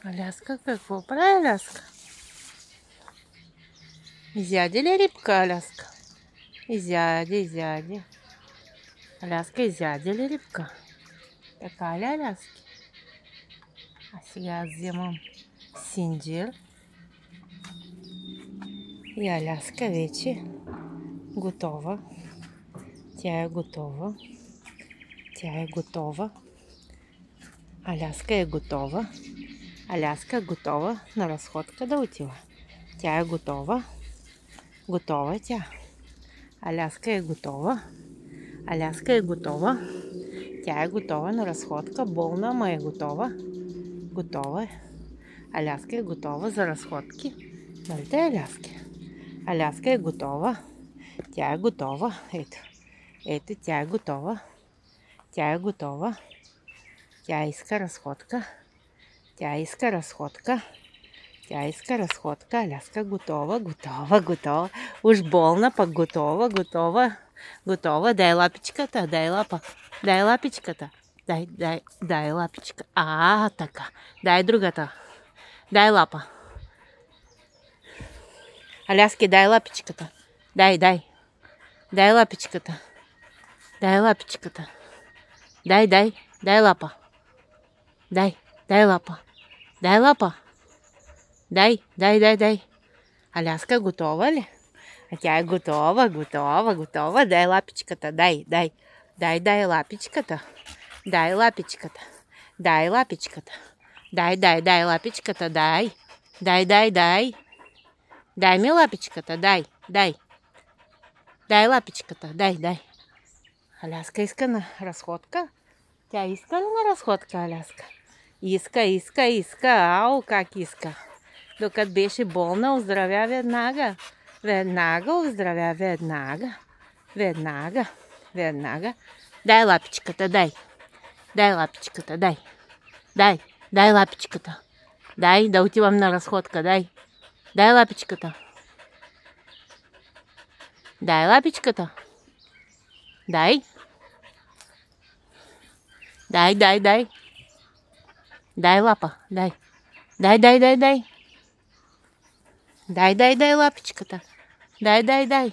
Аляска, какво прави Аляска? Изяде ли рибка Аляска? Изяде. Аляска изяде ли рибка? Така ли, Аляски? А сега аз вземам синджир. И Аляска вече готова. Тя е готова. Аляска е готова. Аляска е готова на разходка да отива. Тя е готова. Готова е тя. Аляска е готова. Тя е готова на разходка. Болна, ама е готова. Готова е. Аляска е готова за разходки. Нали те, Аляски? Аляска е готова. Тя е готова. Ето, тя е готова. Тя иска разходка. Аляска готова. Уж болна, пък готова. Дай лапичката, дай лапичката. Дай лапичка. Така. Дай другата. Дай лапа. Аляски, дай лапичката. Дай лапичката. Дай лапа. Дай лапа. Дай. Аляска готова ли? А тя е готова. Дай лапичката. Дай лапичката. Дай лапичката. Дай лапичката. Дай ми лапичката. Дай лапичката. Дай. Аляска иска на разходка. Тя иска ли на разходка, Аляска? Иска. Ау, как иска. Докато беше болна, оздравя веднага. Дай лапичката, дай. Дай лапичката. Дай, да отивам на разходка, дай. Дай лапичката. Дай лапичката. Дай. Дай лапа, дай. Дай лапичката. Дай.